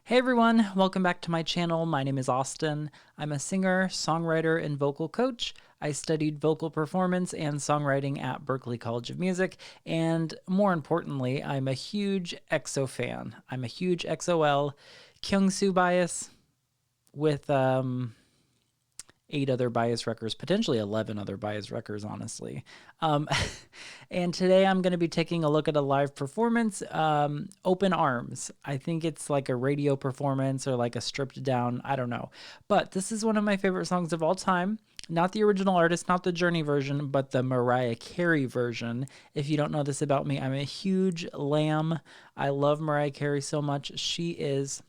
Hey everyone, welcome back to my channel. My name is Austin. I'm a singer, songwriter, and vocal coach. I studied vocal performance and songwriting at Berklee College of Music, and more importantly, I'm a huge EXO fan. I'm a huge Exo-L Kyungsoo bias with 8 other bias wreckers, potentially 11 other bias wreckers, honestly. Um, and today I'm going to be taking a look at a live performance, Open Arms. I think it's like a radio performance or like a stripped down, I don't know. But this is one of my favorite songs of all time. Not the original artist, not the Journey version, but the Mariah Carey version. If you don't know this about me, I'm a huge lamb. I love Mariah Carey so much. She is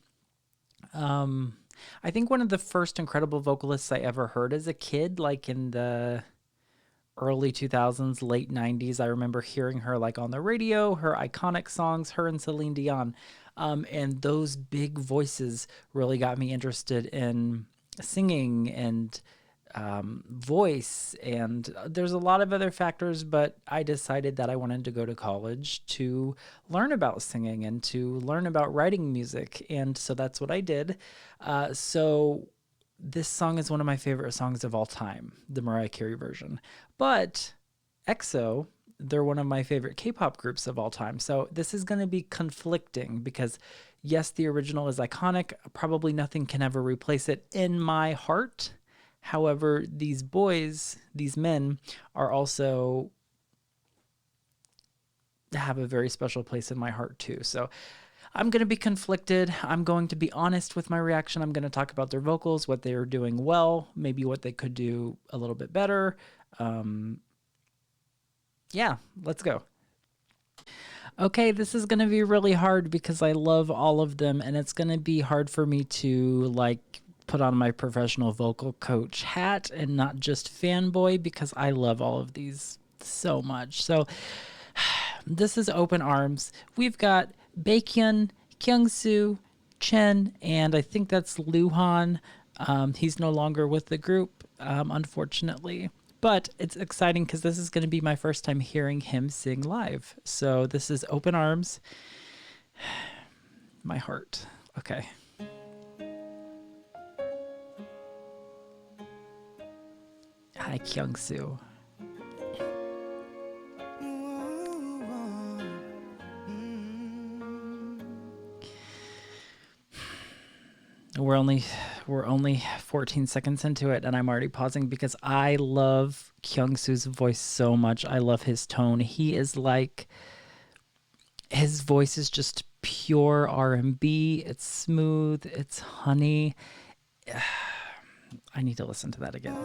I think one of the first incredible vocalists I ever heard as a kid, like in the early 2000s, late 90s. I remember hearing her like on the radio, her iconic songs, her and Celine Dion. And those big voices really got me interested in singing and voice. And there's a lot of other factors, but I decided that I wanted to go to college to learn about singing and to learn about writing music. And so that's what I did. So this song is one of my favorite songs of all time, the Mariah Carey version. But EXO, they're one of my favorite K-pop groups of all time. So this is going to be conflicting because yes, the original is iconic. Probably nothing can ever replace it in my heart. However, these boys, these men are also have a very special place in my heart too. So I'm going to be conflicted. I'm going to be honest with my reaction. I'm going to talk about their vocals, what they are doing well, maybe what they could do a little bit better. Yeah, let's go. Okay, this is going to be really hard because I love all of them, and it's going to be hard for me to like put on my professional vocal coach hat and not just fanboy because I love all of these so much. So this is Open Arms. We've got Baekhyun, Kyungsoo, Chen, and I think that's Luhan. He's no longer with the group, unfortunately. But it's exciting because this is going to be my first time hearing him sing live. So this is Open Arms. My heart. Okay. Hi, Kyungsoo. We're only 14 seconds into it, and I'm already pausing because I love Kyungsoo's voice so much. I love his tone. He is like, his voice is just pure R&B. It's smooth. It's honey. I need to listen to that again.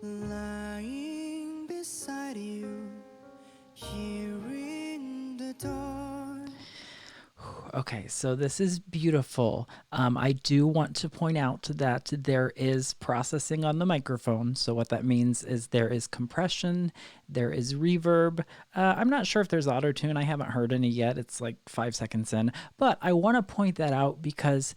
Lying beside you, here in the dark. Okay, so this is beautiful. I do want to point out that there is processing on the microphone. So what that means is there is compression, there is reverb. I'm not sure if there's auto-tune. I haven't heard any yet. It's like 5 seconds in. But I want to point that out because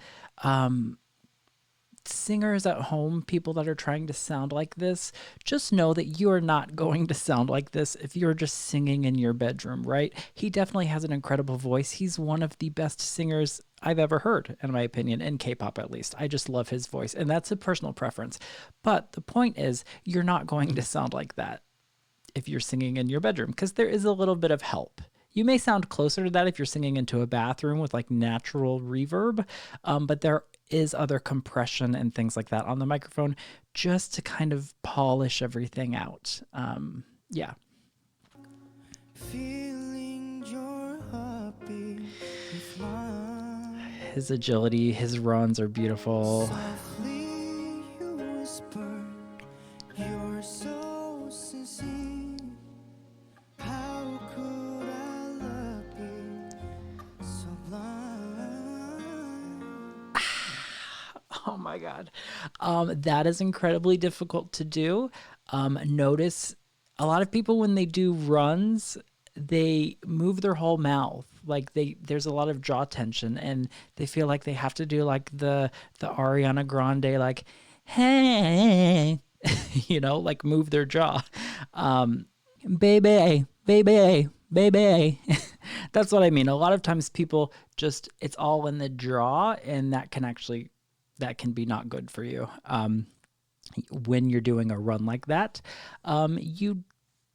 singers at home, people that are trying to sound like this, just know that you are not going to sound like this if you're just singing in your bedroom, right? He definitely has an incredible voice. He's one of the best singers I've ever heard, in my opinion, in K-pop at least. I just love his voice, and that's a personal preference. But the point is, you're not going to sound like that if you're singing in your bedroom, because there is a little bit of help. You may sound closer to that if you're singing into a bathroom with like natural reverb, but there is other compression and things like that on the microphone just to kind of polish everything out. Yeah. Feeling your heartbeat, his agility, his runs are beautiful. Softly you whisper, you're so sincere. How could I love you so blind? Oh my God. That is incredibly difficult to do. Notice a lot of people when they do runs, they move their whole mouth. Like there's a lot of jaw tension and they feel like they have to do like the Ariana Grande, like, hey, like move their jaw. Baby, baby, baby. That's what I mean. A lot of times people just, it's all in the draw, and that can be not good for you. When you're doing a run like that, your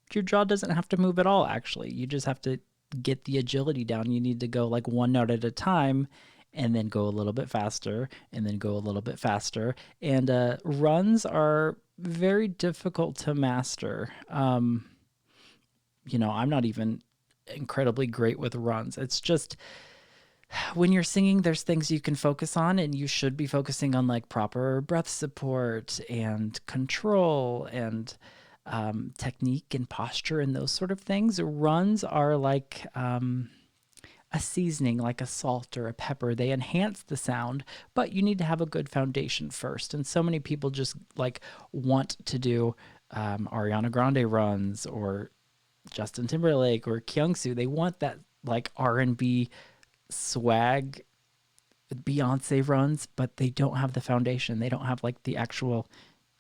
jaw doesn't have to move at all, actually. You just have to get the agility down. You need to go like one note at a time, and then go a little bit faster, and then go a little bit faster. And runs are very difficult to master. I'm not even incredibly great with runs. It's just, when you're singing, there's things you can focus on, and you should be focusing on like proper breath support and control and technique and posture and those sort of things. Runs are like a seasoning, like a salt or a pepper. They enhance the sound, but you need to have a good foundation first. And so many people just like want to do Ariana Grande runs or Justin Timberlake or Kyungsoo. They want that like R&B swag Beyonce runs, but they don't have the foundation. They don't have like the actual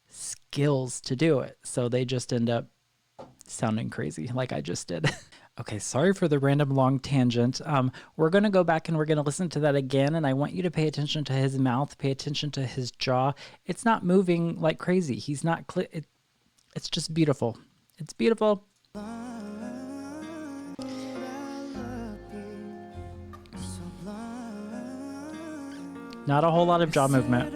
skills to do it. So they just end up sounding crazy like I just did. Okay, sorry for the random long tangent. We're going to go back and we're going to listen to that again, and I want you to pay attention to his mouth, pay attention to his jaw. It's not moving like crazy. He's not it's just beautiful. It's beautiful. Not a whole lot of jaw movement.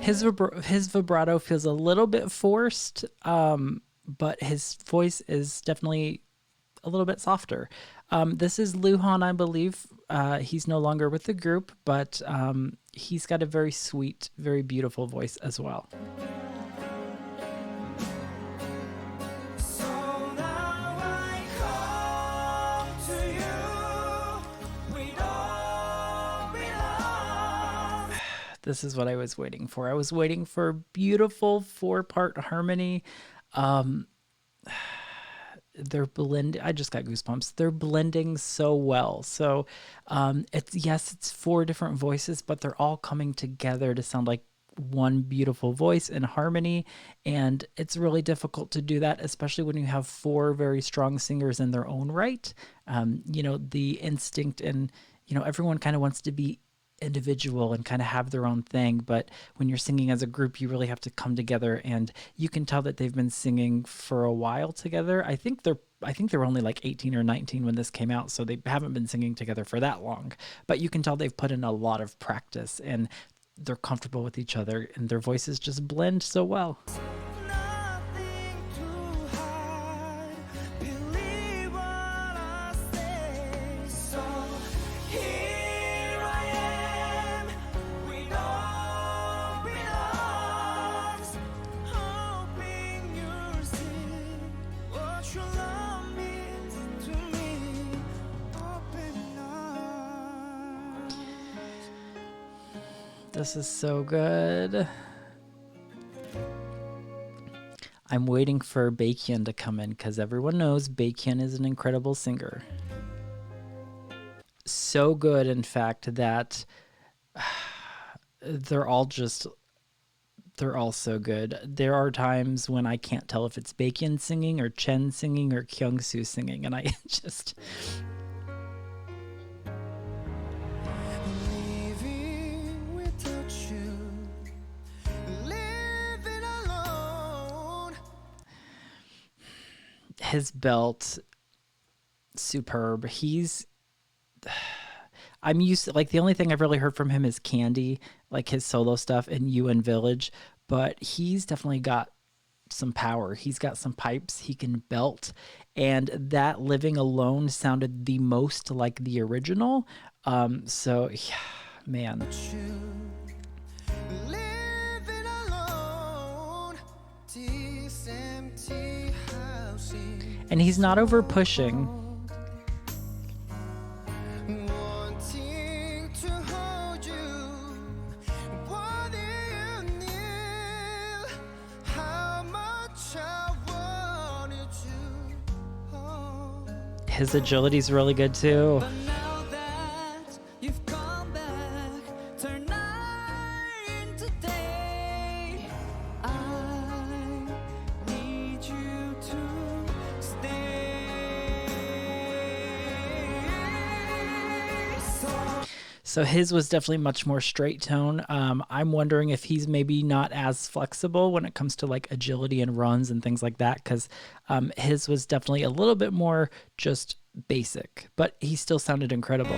His vibrato feels a little bit forced, but his voice is definitely a little bit softer. This is Luhan, I believe. He's no longer with the group, but he's got a very sweet, very beautiful voice as well. This is what I was waiting for. I was waiting for beautiful 4-part harmony. They're blending. I just got goosebumps. They're blending so well. So it's 4 different voices, but they're all coming together to sound like one beautiful voice in harmony. And it's really difficult to do that, especially when you have 4 very strong singers in their own right. The instinct and, everyone kind of wants to be individual and kind of have their own thing, but when you're singing as a group, you really have to come together, and you can tell that they've been singing for a while together. I think they were only like 18 or 19 when this came out, so they haven't been singing together for that long, but you can tell they've put in a lot of practice, and they're comfortable with each other, and their voices just blend so well. This is so good. I'm waiting for Baekhyun to come in because everyone knows Baekhyun is an incredible singer. So good, in fact, that they're all so good. There are times when I can't tell if it's Baekhyun singing or Chen singing or Kyungsoo singing, and I just... His belt, superb. I'm used to, like, the only thing I've really heard from him is Candy, like his solo stuff and UN Village, but he's definitely got some power. He's got some pipes he can belt, and that Living Alone sounded the most like the original. So yeah, man. And he's not over pushing. His agility's really good too. So his was definitely much more straight tone. I'm wondering if he's maybe not as flexible when it comes to like agility and runs and things like that, because his was definitely a little bit more just basic, but he still sounded incredible.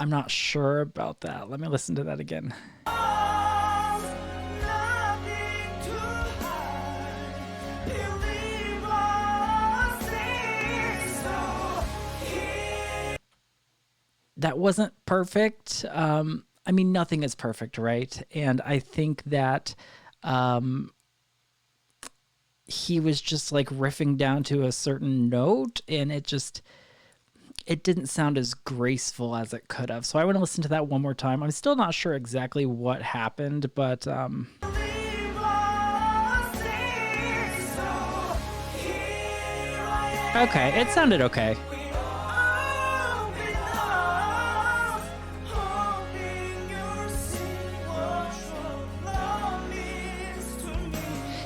I'm not sure about that. Let me listen to that again. That wasn't perfect. I mean, nothing is perfect, right? And I think that he was just like riffing down to a certain note, and it didn't sound as graceful as it could have. So I want to listen to that one more time. I'm still not sure exactly what happened, but okay, it sounded okay.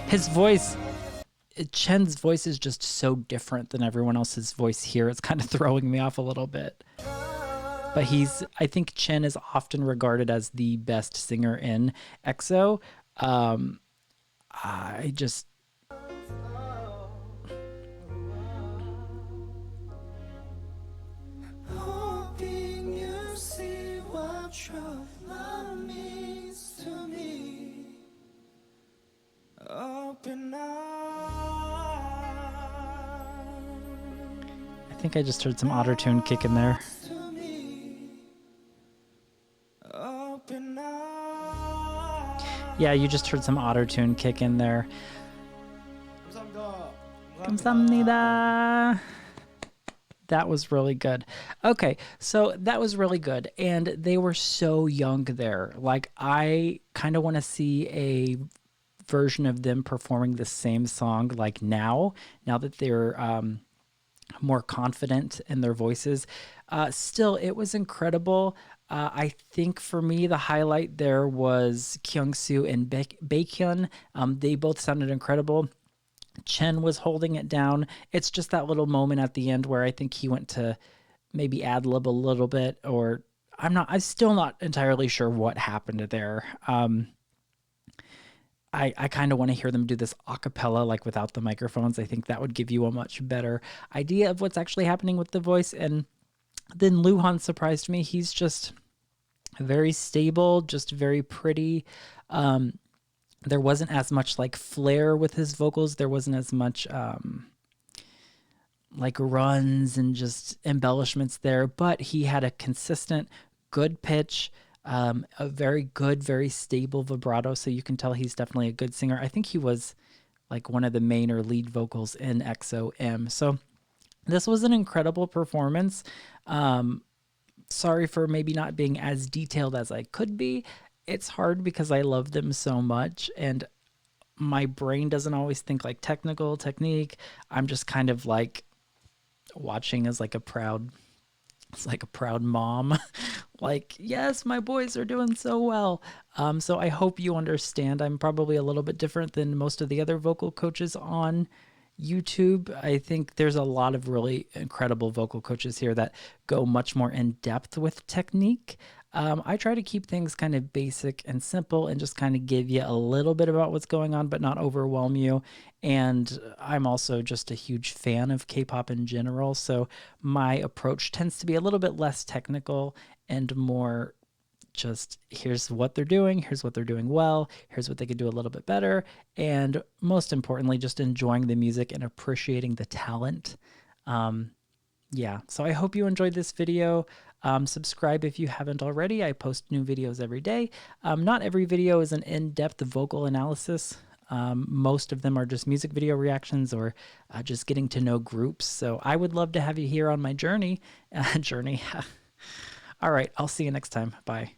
His voice, Chen's voice is just so different than everyone else's voice here. It's kind of throwing me off a little bit. But I think Chen is often regarded as the best singer in EXO. I just, hoping you see what your love means to me. Open I think I just heard some auto-tune kick in there. Yeah, you just heard some auto-tune kick in there. 감사합니다. That was really good. Okay, so that was really good. And they were so young there. Like, I kind of want to see a version of them performing the same song like now that they're more confident in their voices. Still, it was incredible. I think for me, the highlight there was Kyungsoo and Baekhyun. They both sounded incredible. Chen was holding it down. It's just that little moment at the end where I think he went to maybe ad-lib a little bit, or I'm still not entirely sure what happened there. I kind of want to hear them do this a cappella, like without the microphones. I think that would give you a much better idea of what's actually happening with the voice. And then Luhan surprised me. He's just very stable, just very pretty. There wasn't as much like flair with his vocals. There wasn't as much like runs and just embellishments there, but he had a consistent, good pitch, a very good, very stable vibrato. So you can tell he's definitely a good singer. I think he was like one of the main or lead vocals in Exo-M. So this was an incredible performance. Sorry for maybe not being as detailed as I could be. It's hard because I love them so much, and my brain doesn't always think like technical technique. I'm just kind of like watching as like a proud mom. Like, yes, my boys are doing so well. So I hope you understand. I'm probably a little bit different than most of the other vocal coaches on YouTube. I think there's a lot of really incredible vocal coaches here that go much more in depth with technique. I try to keep things kind of basic and simple and just kind of give you a little bit about what's going on, but not overwhelm you. And I'm also just a huge fan of K-pop in general. So my approach tends to be a little bit less technical and more just here's what they're doing, here's what they're doing well, here's what they could do a little bit better, and most importantly, just enjoying the music and appreciating the talent. Yeah, so I hope you enjoyed this video. Subscribe if you haven't already. I post new videos every day. Not every video is an in-depth vocal analysis. Most of them are just music video reactions or just getting to know groups. So I would love to have you here on my journey. All right, I'll see you next time. Bye.